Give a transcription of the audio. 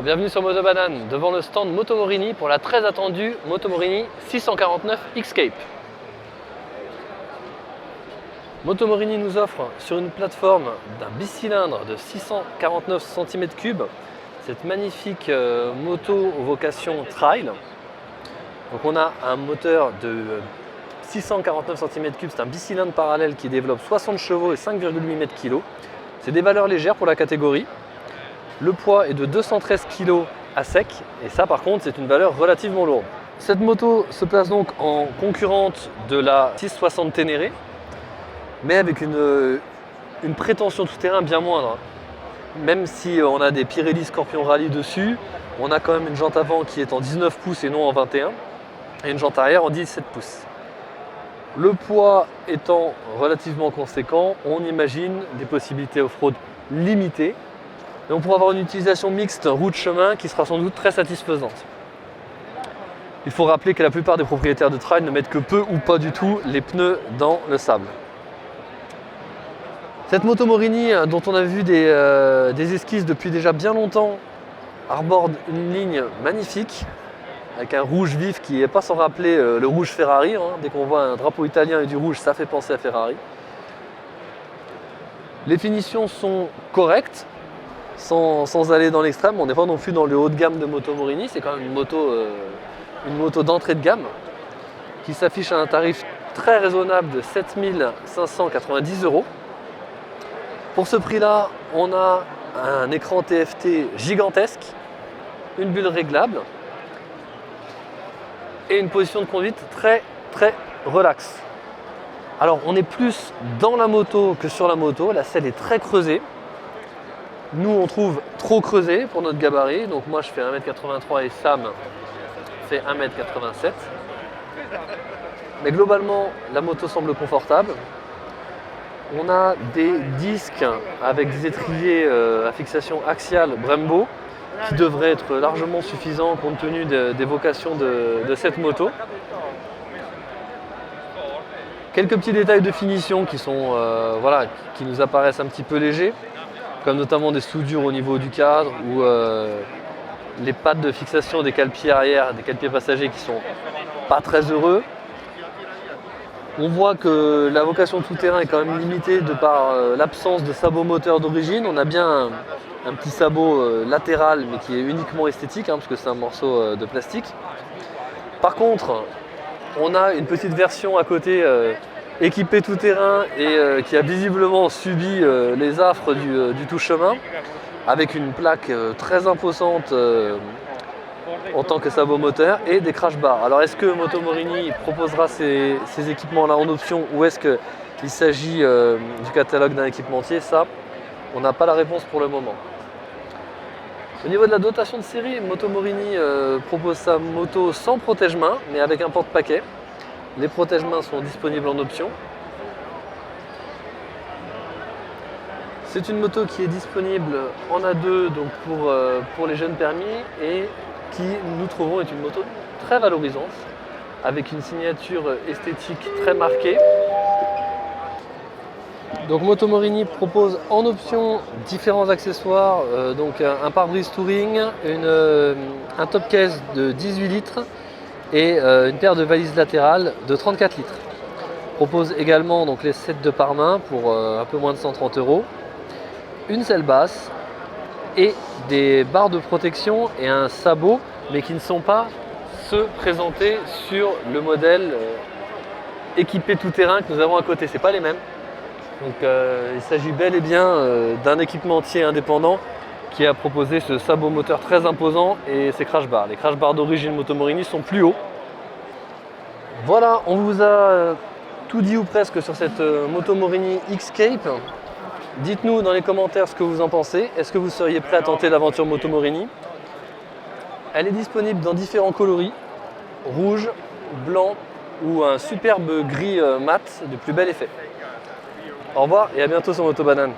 Bonjour, bienvenue sur Moto Banane, devant le stand Moto Morini pour la très attendue Moto Morini 649 X-Cape. Moto Morini nous offre sur une plateforme d'un bicylindre de 649 cm3 cette magnifique moto vocation trail. Donc on a un moteur de 649 cm3, c'est un bicylindre parallèle qui développe 60 chevaux et 5,8 m/kg. C'est des valeurs légères pour la catégorie. Le poids est de 213 kg à sec et ça par contre c'est une valeur relativement lourde. Cette moto se place donc en concurrente de la 660 Ténéré, mais avec une prétention tout-terrain bien moindre. Même si on a des Pirelli Scorpion Rally dessus, on a quand même une jante avant qui est en 19 pouces et non en 21 et une jante arrière en 17 pouces. Le poids étant relativement conséquent, on imagine des possibilités off-road limitées. Et on pourra avoir une utilisation mixte route-chemin qui sera sans doute très satisfaisante. Il faut rappeler que la plupart des propriétaires de trail ne mettent que peu ou pas du tout les pneus dans le sable. Cette Moto Morini, dont on a vu des esquisses depuis déjà bien longtemps, arbore une ligne magnifique avec un rouge vif qui n'est pas sans rappeler le rouge Ferrari. Dès qu'on voit un drapeau italien et du rouge, ça fait penser à Ferrari. Les finitions sont correctes. Sans aller dans l'extrême, on n'est pas non plus dans le haut de gamme de Moto Morini, c'est quand même une moto d'entrée de gamme qui s'affiche à un tarif très raisonnable de 7 590 €. Pour ce prix-là, on a un écran TFT gigantesque, une bulle réglable et une position de conduite très relaxe. Alors on est plus dans la moto que sur la moto, la selle est très creusée. Nous, on trouve trop creusé pour notre gabarit. Donc moi, je fais 1m83 et Sam fait 1m87. Mais globalement, la moto semble confortable. On a des disques avec des étriers à fixation axiale Brembo qui devraient être largement suffisants compte tenu des vocations de cette moto. Quelques petits détails de finition qui sont, qui nous apparaissent un petit peu légers, comme notamment des soudures au niveau du cadre ou les pattes de fixation des cale-pieds arrière, des cale-pieds passagers qui sont pas très heureux. On voit que la vocation tout-terrain est quand même limitée de par l'absence de sabot moteur d'origine. On a bien un petit sabot latéral mais qui est uniquement esthétique parce que c'est un morceau de plastique. Par contre, on a une petite version à côté équipé tout-terrain et qui a visiblement subi les affres du tout-chemin avec une plaque très imposante en tant que sabot moteur et des crash bars. Alors est-ce que Moto Morini proposera ces équipements-là en option ou est-ce qu'il s'agit du catalogue d'un équipementier? Ça, on n'a pas la réponse pour le moment. Au niveau de la dotation de série, Moto Morini propose sa moto sans protège-main mais avec un porte-paquet. Les protège-mains sont disponibles en option. C'est une moto qui est disponible en A2 donc pour les jeunes permis et qui, nous trouvons, est une moto très valorisante avec une signature esthétique très marquée. Donc Moto Morini propose en option différents accessoires, donc un pare-brise touring, un top case de 18 litres et une paire de valises latérales de 34 litres. Propose également donc les sets de pare-main pour un peu moins de 130 €, une selle basse et des barres de protection et un sabot, mais qui ne sont pas ceux présentés sur le modèle équipé tout-terrain que nous avons à côté. C'est pas les mêmes. Donc il s'agit bel et bien d'un équipementier indépendant qui a proposé ce sabot moteur très imposant et ses crash bars. Les crash bars d'origine Moto Morini sont plus hauts. Voilà, on vous a tout dit ou presque sur cette Moto Morini X-Cape. Dites-nous dans les commentaires ce que vous en pensez. Est-ce que vous seriez prêt à tenter l'aventure Moto Morini? Elle est disponible dans différents coloris, rouge, blanc ou un superbe gris mat de plus bel effet. Au revoir et à bientôt sur Moto Banane.